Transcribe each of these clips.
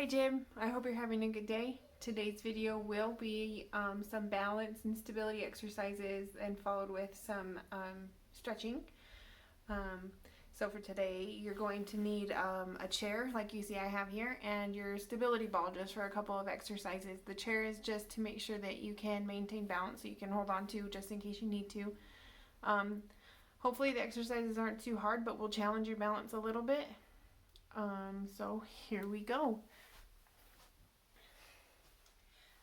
Hi Jim, I hope you're having a good day. Today's video will be some balance and stability exercises and followed with some stretching. So for today you're going to need a chair like you see I have here and your stability ball just for a couple of exercises. The chair is just to make sure that you can maintain balance so you can hold on to just in case you need to. Hopefully the exercises aren't too hard, but will challenge your balance a little bit. So here we go.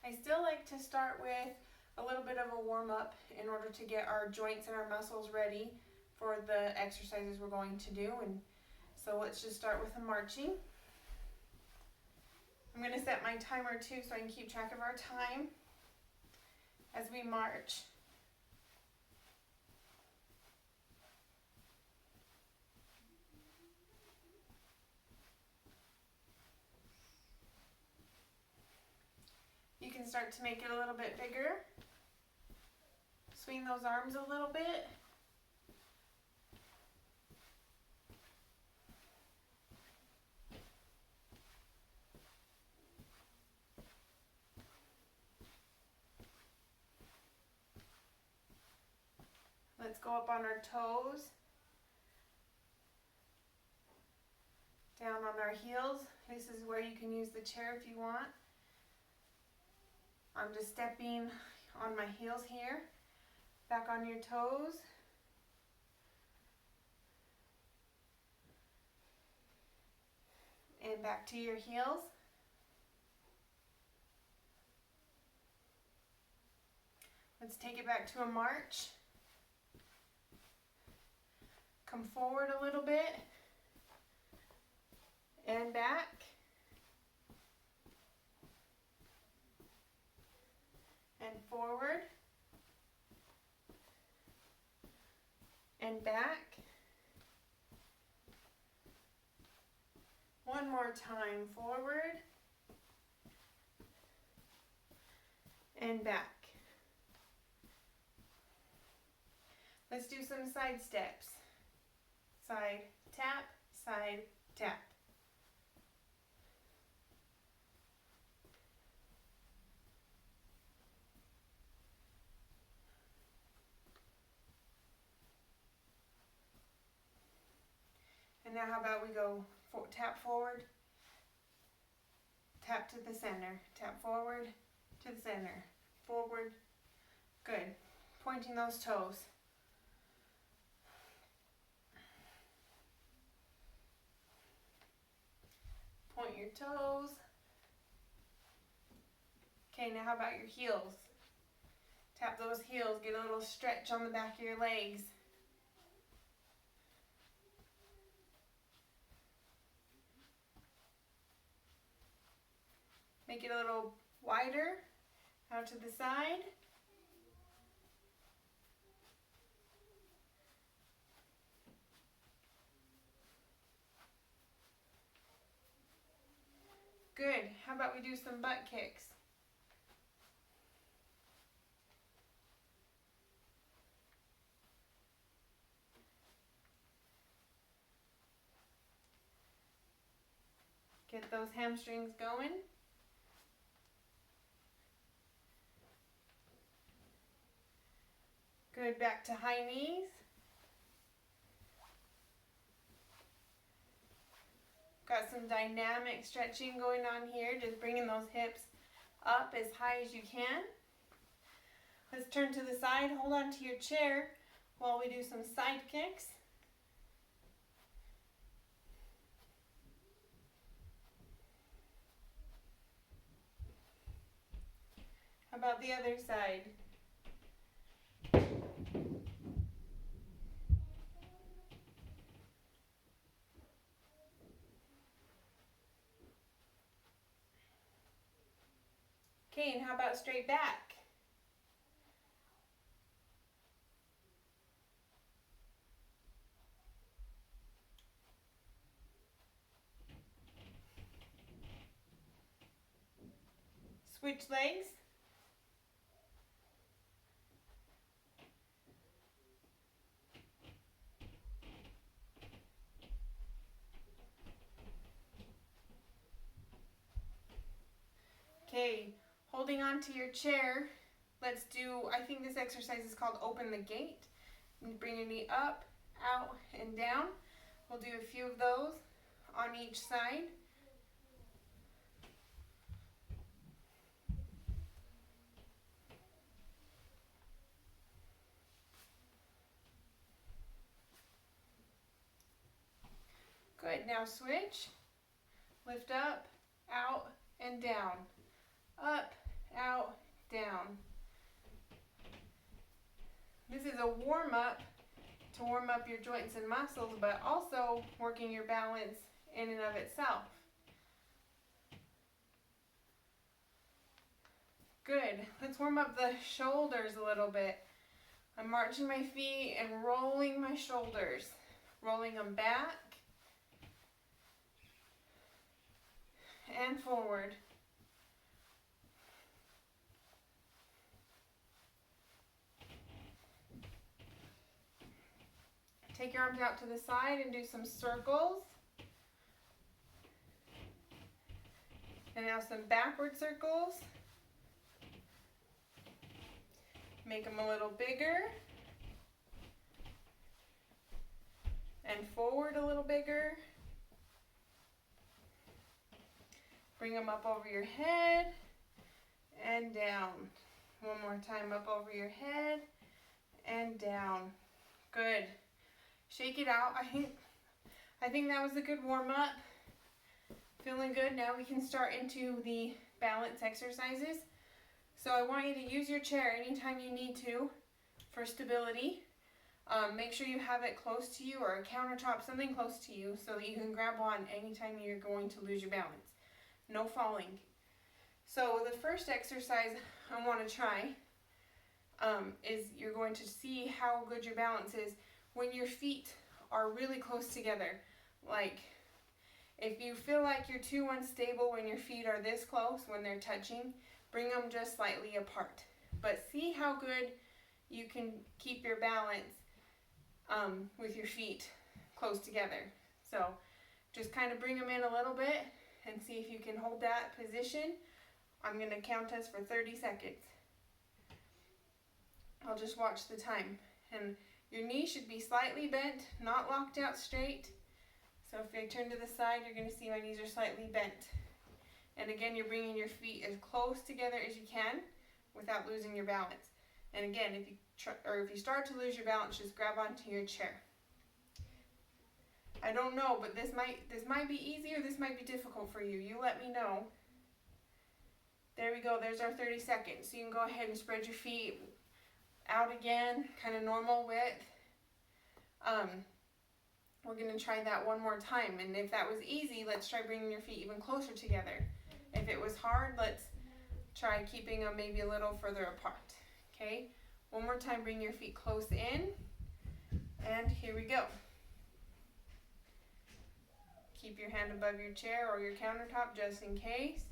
I still like to start with a little bit of a warm-up in order to get our joints and our muscles ready for the exercises we're going to do. And so let's just start with the marching. I'm going to set my timer too so I can keep track of our time as we march. You can start to make it a little bit bigger. Swing those arms a little bit. Let's go up on our toes. Down on our heels. This is where you can use the chair if you want. I'm just stepping on my heels here. Back on your toes. And back to your heels. Let's take it back to a march. Come forward a little bit. And back. And forward. And back. One more time, forward. And back. Let's do some side steps. Side tap, side tap. And now how about we go tap forward, tap to the center, tap forward to the center, forward. Good. Pointing those toes. Point your toes. Okay, now how about your heels? Tap those heels, get a little stretch on the back of your legs. Make it a little wider, out to the side. Good. How about we do some butt kicks? Get those hamstrings going. Good, back to high knees. Got some dynamic stretching going on here, just bringing those hips up as high as you can. Let's turn to the side, hold on to your chair while we do some side kicks. How about the other side? Okay, and how about straight back? Switch legs. Okay, holding on to your chair, let's do, I think this exercise is called open the gate. Bring your knee up, out, and down. We'll do a few of those on each side. Good, now switch. Lift up, out, and down. Up, out, down. This is a warm-up to warm up your joints and muscles, but also working your balance in and of itself. Good. Let's warm up the shoulders a little bit. I'm marching my feet and rolling my shoulders. Rolling them back and forward. Take your arms out to the side and do some circles. And now some backward circles. Make them a little bigger. And forward a little bigger. Bring them up over your head and down. One more time, up over your head and down. Good. Shake it out. I think that was a good warm-up. Feeling good. Now we can start into the balance exercises. So I want you to use your chair anytime you need to for stability. Make sure you have it close to you, or a countertop, something close to you, so that you can grab on anytime you're going to lose your balance. No falling. So the first exercise I want to try is you're going to see how good your balance is when your feet are really close together. Like, if you feel like you're too unstable when your feet are this close, when they're touching, bring them just slightly apart. But see how good you can keep your balance with your feet close together. So just kind of bring them in a little bit and see if you can hold that position. I'm going to count us for 30 seconds. I'll just watch the time. And your knee should be slightly bent, not locked out straight. So if I turn to the side, you're going to see my knees are slightly bent. And again, you're bringing your feet as close together as you can without losing your balance. And again, if you start to lose your balance, just grab onto your chair. I don't know, but this might be easy or this might be difficult for you. You let me know. There we go. There's our 30 seconds. So you can go ahead and spread your feet out again, kind of normal width. We're going to try that one more time. And if that was easy, let's try bringing your feet even closer together. If it was hard, let's try keeping them maybe a little further apart. Okay? One more time, bring your feet close in. And here we go. Keep your hand above your chair or your countertop just in case.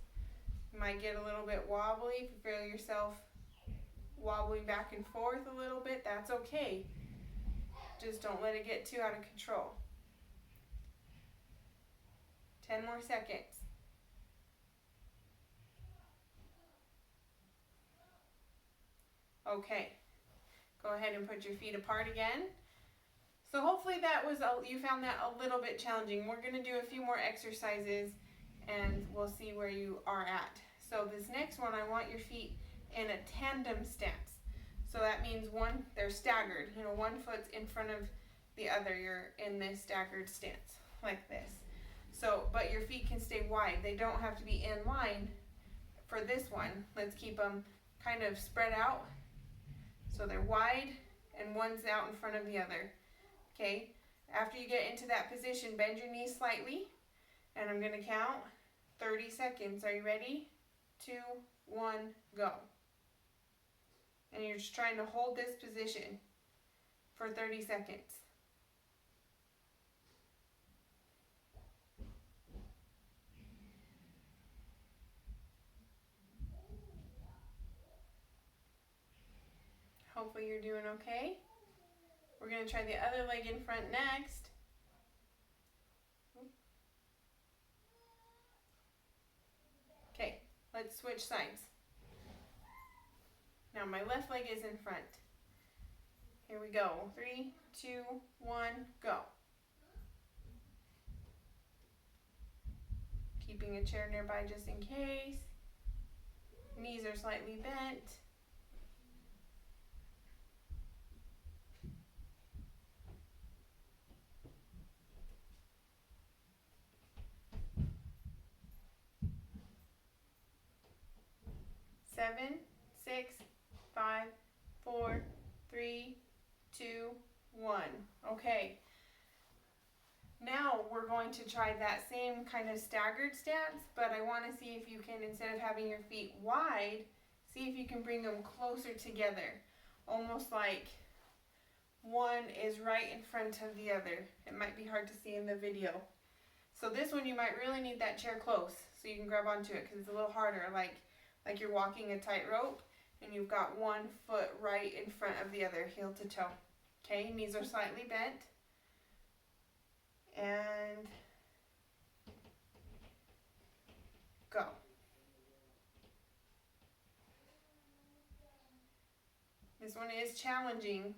You might get a little bit wobbly. If you feel yourself wobbling back and forth a little bit, that's okay. Just don't let it get too out of control. 10 more seconds. Okay. Go ahead and put your feet apart again. So hopefully you found that a little bit challenging. We're going to do a few more exercises and we'll see where you are at. So this next one, I want your feet in a tandem stance. So that means they're staggered. One foot's in front of the other. You're in this staggered stance like this. So, but your feet can stay wide. They don't have to be in line for this one. Let's keep them kind of spread out. So they're wide and one's out in front of the other. Okay, after you get into that position, bend your knees slightly, and I'm going to count 30 seconds. Are you ready? 2, 1, go. And you're just trying to hold this position for 30 seconds. Hopefully you're doing okay. We're going to try the other leg in front next. Okay, let's let's switch sides. Now my left leg is in front. Here we go. 3, 2, 1, go. Keeping a chair nearby just in case. Knees are slightly bent. Seven, 6, 5, 4, 3, 2, 1. Okay. Now we're going to try that same kind of staggered stance, but I want to see if you can, instead of having your feet wide, see if you can bring them closer together. Almost like one is right in front of the other. It might be hard to see in the video. So this one you might really need that chair close so you can grab onto it because it's a little harder, like you're walking a tightrope and you've got one foot right in front of the other, heel to toe. Okay, knees are slightly bent. And go. This one is challenging,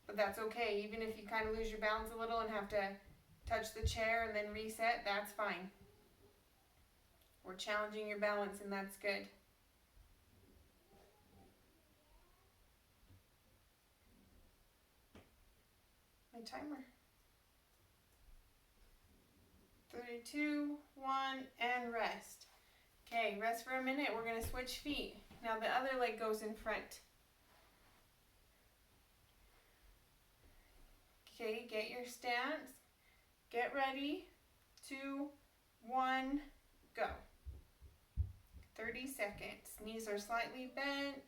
but that's okay. Even if you kind of lose your balance a little and have to touch the chair and then reset, that's fine. We're challenging your balance and that's good. My timer. 3, 2, 1, and rest. Okay, rest for a minute. We're going to switch feet. Now the other leg goes in front. Okay, get your stance. Get ready. 2, 1, go. 30 seconds. Knees are slightly bent.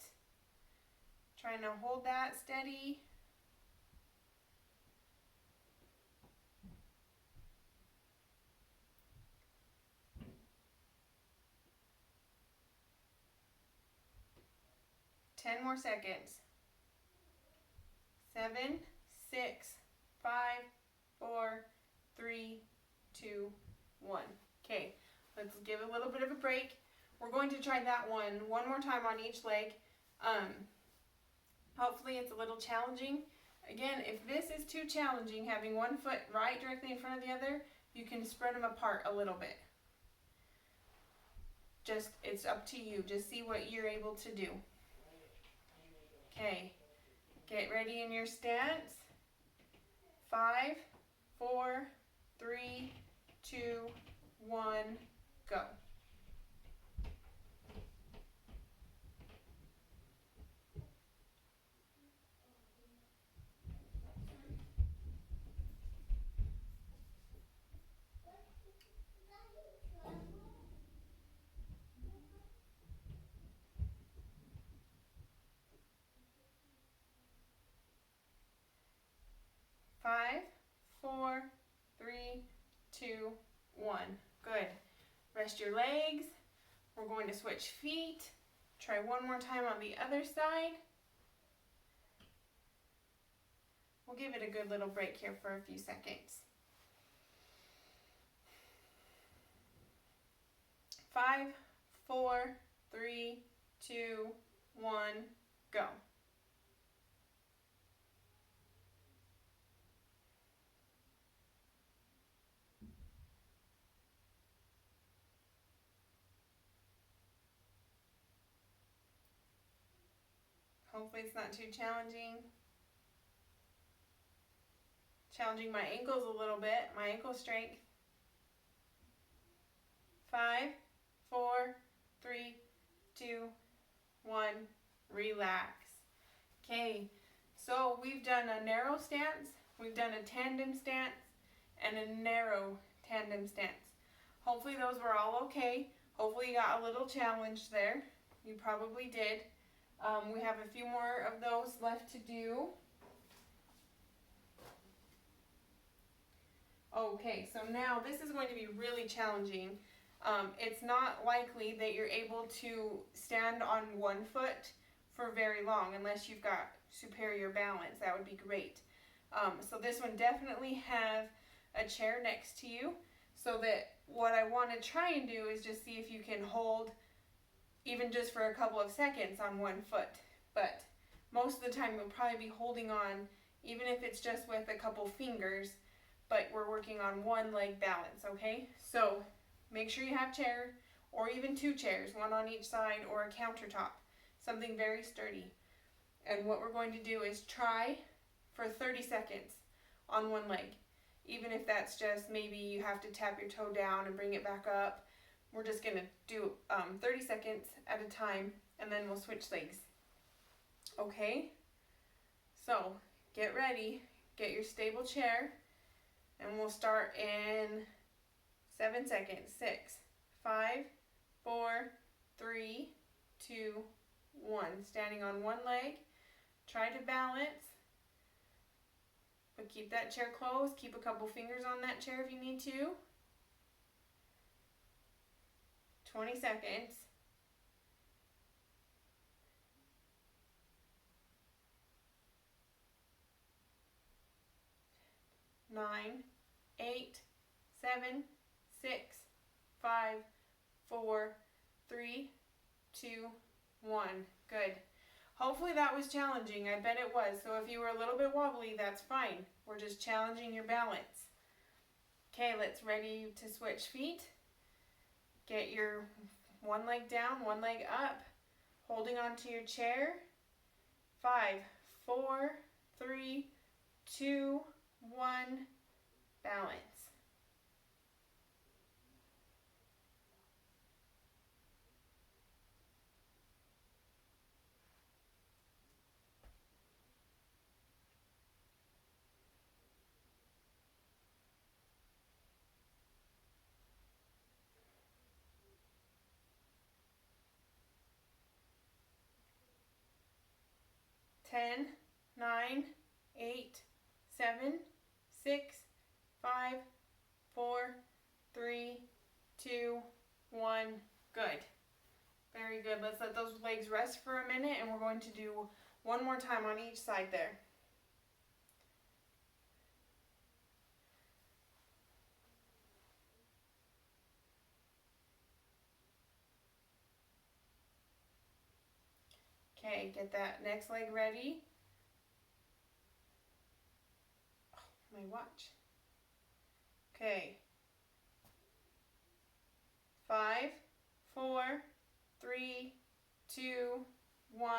Trying to hold that steady. Ten more seconds. 7, 6, 5, 4, 3, 2, 1. Okay, let's give a little bit of a break. We're going to try that one more time on each leg. Hopefully it's a little challenging. Again, if this is too challenging, having one foot right directly in front of the other, you can spread them apart a little bit. Just, it's up to you. Just see what you're able to do. Okay, get ready in your stance. 5, 4, 3, 2, 1, go. Five, 4, 3, 2, 1. Good. Rest your legs. We're going to switch feet. Try one more time on the other side. We'll give it a good little break here for a few seconds. 5, 4, 3, 2, 1, go. Hopefully it's not too challenging. Challenging my ankles a little bit, my ankle strength. 5, 4, 3, 2, 1, relax. Okay, so we've done a narrow stance, we've done a tandem stance, and a narrow tandem stance. Hopefully those were all okay. Hopefully you got a little challenge there. You probably did. We have a few more of those left to do. Okay, so now this is going to be really challenging. It's not likely that you're able to stand on one foot for very long unless you've got superior balance. That would be great. So this one definitely have a chair next to you, so that what I want to try and do is just see if you can hold even just for a couple of seconds on one foot. But most of the time you'll probably be holding on, even if it's just with a couple fingers, but we're working on one leg balance, okay? So make sure you have chair, or even two chairs, one on each side, or a countertop, something very sturdy. And what we're going to do is try for 30 seconds on one leg. Even if that's just maybe you have to tap your toe down and bring it back up. We're just going to do 30 seconds at a time, and then we'll switch legs. Okay? So get ready, get your stable chair, and we'll start in 7 seconds. 6, 5, 4, 3, 2, 1. Standing on one leg. Try to balance, but keep that chair closed. Keep a couple fingers on that chair if you need to. 20 seconds. 9, 8, 7, 6, 5, 4, 3, 2, 1. Good. Hopefully that was challenging. I bet it was. So if you were a little bit wobbly, that's fine. We're just challenging your balance. Okay, let's ready to switch feet. Get your one leg down, one leg up, holding onto your chair. 5, 4, 3, 2, 1, balance. Ten, 9, 8, 7, 6, 5, 4, 3, 2, 1. Good. Very good. Let's let those legs rest for a minute, and we're going to do one more time on each side there. Okay, get that next leg ready. Oh, my watch. Okay. 5, 4, 3, 2, 1,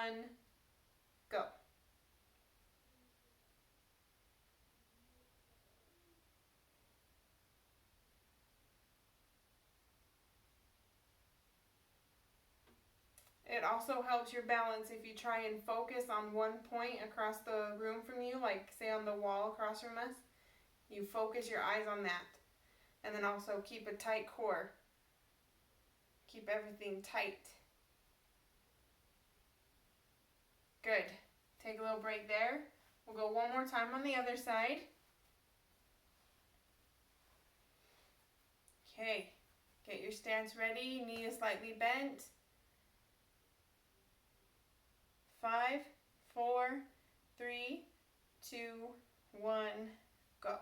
go. It also helps your balance if you try and focus on one point across the room from you, like say on the wall across from us. You focus your eyes on that. And then also keep a tight core. Keep everything tight. Good. Take a little break there. We'll go one more time on the other side. Okay. Get your stance ready. Knee is slightly bent. 5, 4, 3, 2, 1, go.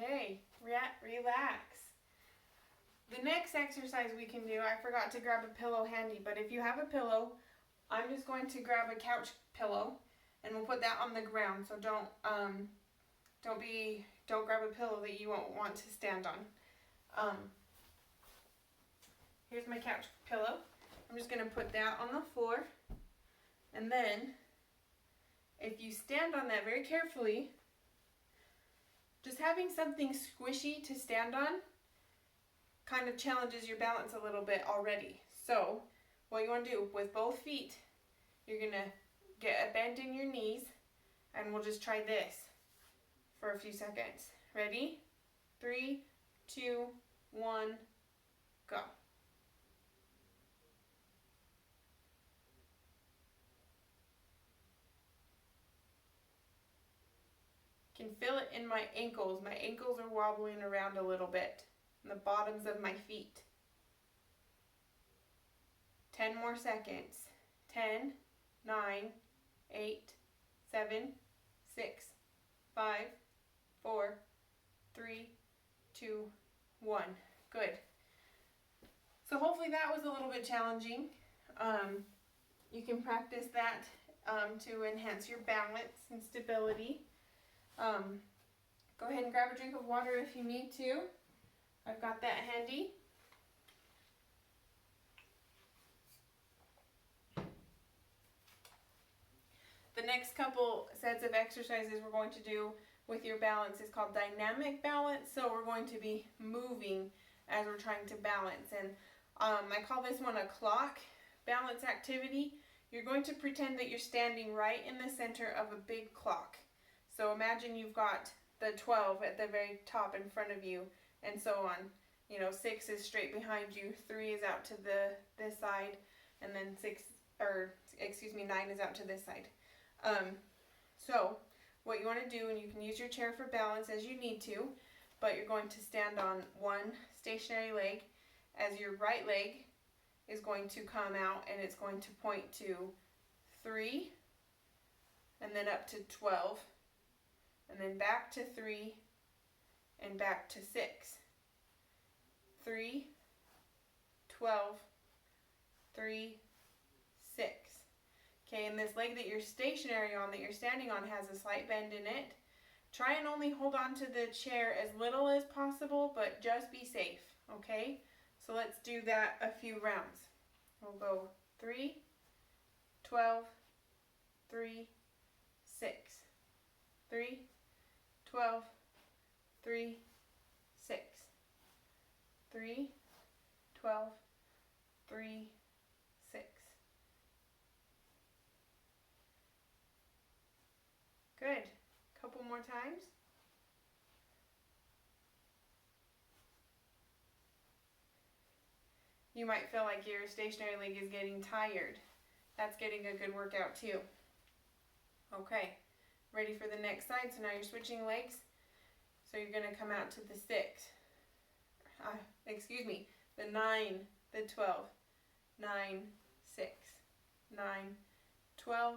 Okay, relax. The next exercise we can do, I forgot to grab a pillow handy, but if you have a pillow, I'm just going to grab a couch pillow and we'll put that on the ground. So don't grab a pillow that you won't want to stand on. Here's my couch pillow. I'm just going to put that on the floor. And then if you stand on that very carefully, just having something squishy to stand on kind of challenges your balance a little bit already. So what you want to do with both feet, you're going to get a bend in your knees, and we'll just try this for a few seconds. Ready? 3, 2, 1, go. Can feel it in my ankles. My ankles are wobbling around a little bit. And the bottoms of my feet. 10 more seconds. 10, 9, 8, 7, 6, 5, 4, 3, 2, 1. Good. So hopefully that was a little bit challenging. You can practice that to enhance your balance and stability. Go ahead and grab a drink of water if you need to. I've got that handy. The next couple sets of exercises we're going to do with your balance is called dynamic balance. So we're going to be moving as we're trying to balance. And I call this one a clock balance activity. You're going to pretend that you're standing right in the center of a big clock. So imagine you've got the 12 at the very top in front of you, and so on. 6 is straight behind you, 3 is out to this side, and then 9 is out to this side. So what you want to do, and you can use your chair for balance as you need to, but you're going to stand on one stationary leg as your right leg is going to come out, and it's going to point to 3, and then up to 12, and then back to 3, and back to 6. 3, 12, 3, 6. Okay, and this leg that you're stationary on, that you're standing on, has a slight bend in it. Try and only hold on to the chair as little as possible, but just be safe, okay? So let's do that a few rounds. We'll go 3, 12, 3, 6. 3, 12, 3, 6. 3, 12, 3, 6. Good. Couple more times. You might feel like your stationary leg is getting tired. That's getting a good workout too. Okay, ready for the next side. So now you're switching legs. So you're going to come out to the 6. The 9, the 12. 9, 6. 9, 12,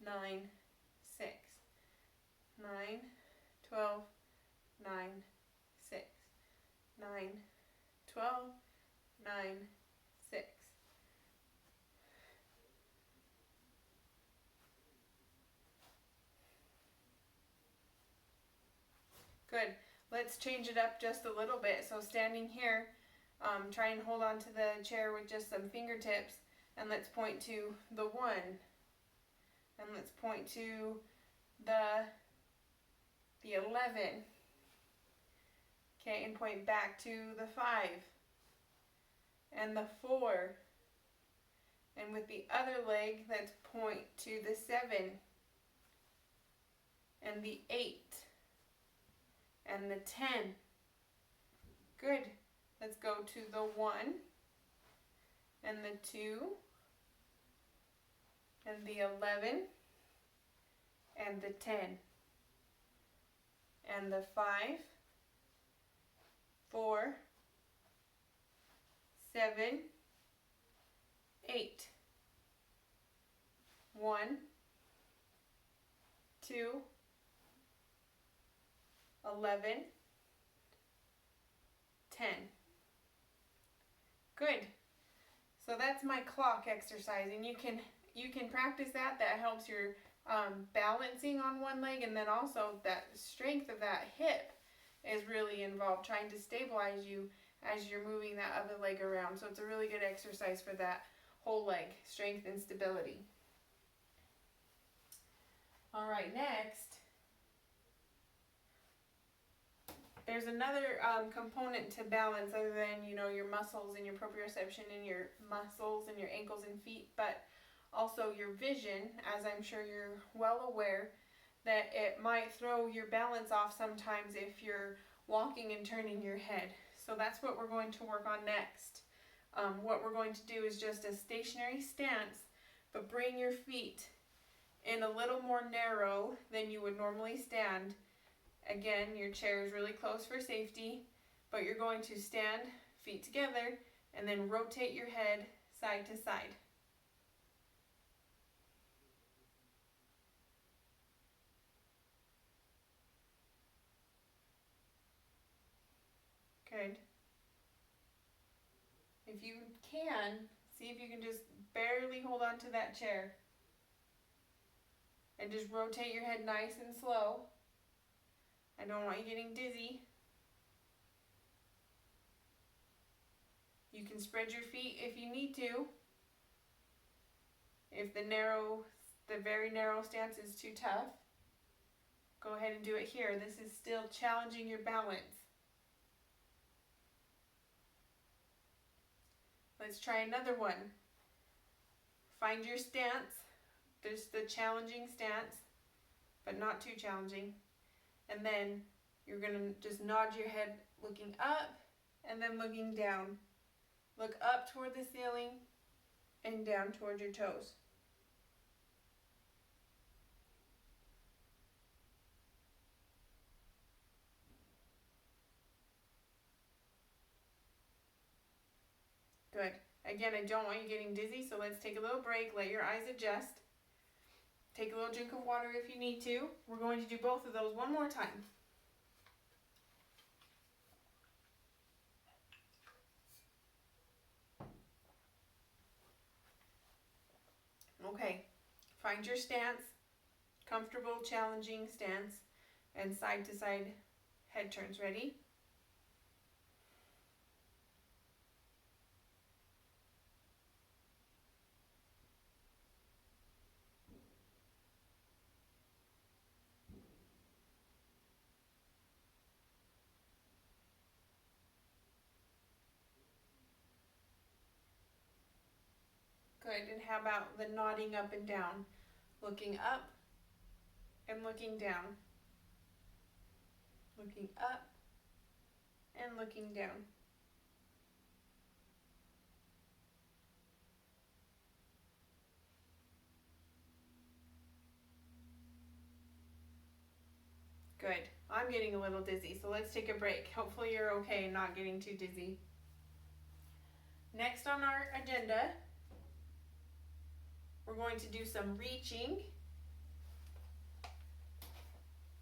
9, 6. 9, 12, 9, 6. 9, 12, 9, 6. Good. Let's change it up just a little bit. So standing here, try and hold on to the chair with just some fingertips, and let's point to the 1. And let's point to the 11. Okay, and point back to the 5 and the 4. And with the other leg, let's point to the 7 and the 8 and the 10. Good. Let's go to the 1 and the 2 and the 11 and the 10 and the 5, 4, 7, 8. 1, 2, 11, 10. Good. So that's my clock exercise, and you can practice that. That helps your balancing on one leg, and then also that strength of that hip is really involved, trying to stabilize you as you're moving that other leg around. So it's a really good exercise for that whole leg, strength and stability. All right, next, there's another component to balance other than, your muscles and your proprioception and your muscles and your ankles and feet, but also your vision, as I'm sure you're well aware that it might throw your balance off sometimes if you're walking and turning your head. So that's what we're going to work on next. What we're going to do is just a stationary stance, but bring your feet in a little more narrow than you would normally stand, Again, your chair is really close for safety, but you're going to stand feet together and then rotate your head side to side. Good. If you can, see if you can just barely hold on to that chair. And just rotate your head nice and slow. I don't want you getting dizzy. You can spread your feet if you need to. If the very narrow stance is too tough, go ahead and do it here. This is still challenging your balance. Let's try another one. Find your stance. There's the challenging stance, but not too challenging. And then you're going to just nod your head looking up and then looking down. Look up toward the ceiling and down toward your toes. Good. Again, I don't want you getting dizzy, so let's take a little break. Let your eyes adjust. Take a little drink of water if you need to. We're going to do both of those one more time. Okay, find your stance, comfortable, challenging stance, and side to side head turns. Ready? Good, and how about the nodding up and down? Looking up and looking down. Looking up and looking down. Good. I'm getting a little dizzy, so let's take a break. Hopefully you're okay and not getting too dizzy. Next on our agenda, we're going to do some reaching.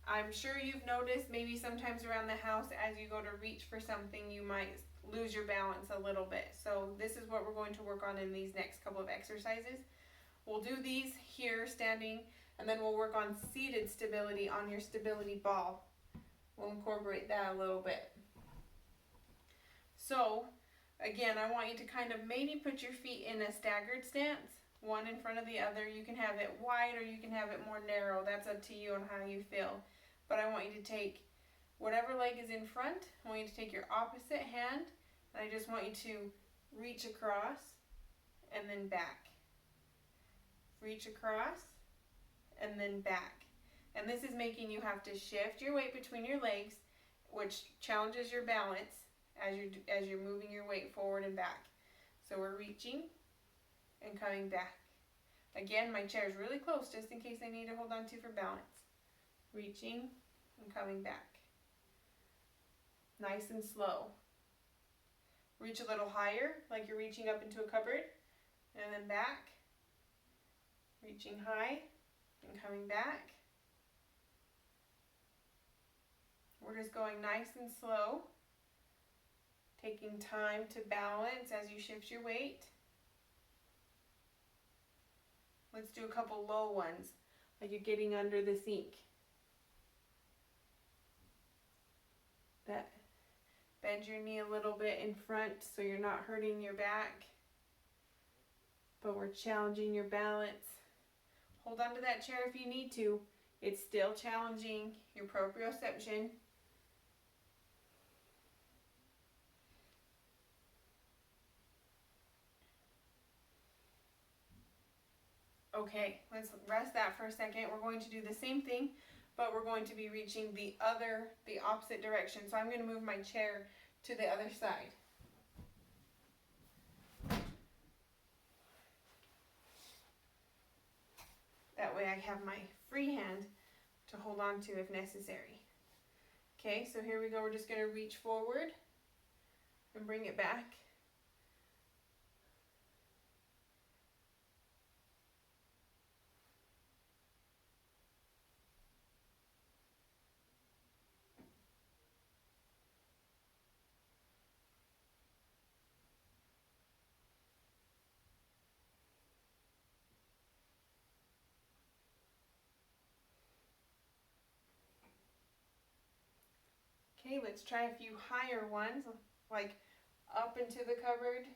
I'm sure you've noticed maybe sometimes around the house as you go to reach for something, you might lose your balance a little bit. So this is what we're going to work on in these next couple of exercises. We'll do these here standing, and then we'll work on seated stability on your stability ball. We'll incorporate that a little bit. So again, I want you to kind of maybe put your feet in a staggered stance, one in front of the other. You can have it wide or you can have it more narrow. That's up to you on how you feel. But I want you to take whatever leg is in front. I want you to take your opposite hand, and I just want you to reach across and then back. Reach across and then back. And this is making you have to shift your weight between your legs, which challenges your balance as you're moving your weight forward and back. So we're reaching and coming back. Again, my chair is really close just in case I need to hold on to for balance. Reaching and coming back. Nice and slow. Reach a little higher, like you're reaching up into a cupboard, and then back. Reaching high and coming back. We're just going nice and slow, taking time to balance as you shift your weight. Let's do a couple low ones, like you're getting under the sink. Bend your knee a little bit in front so you're not hurting your back, but we're challenging your balance. Hold on to that chair if you need to. It's still challenging your proprioception. Okay, let's rest that for a second. We're going to do the same thing, but we're going to be reaching the opposite direction. So I'm going to move my chair to the other side. That way I have my free hand to hold on to if necessary. Okay, so here we go. We're just going to reach forward and bring it back. Okay, let's try a few higher ones, like up into the cupboard.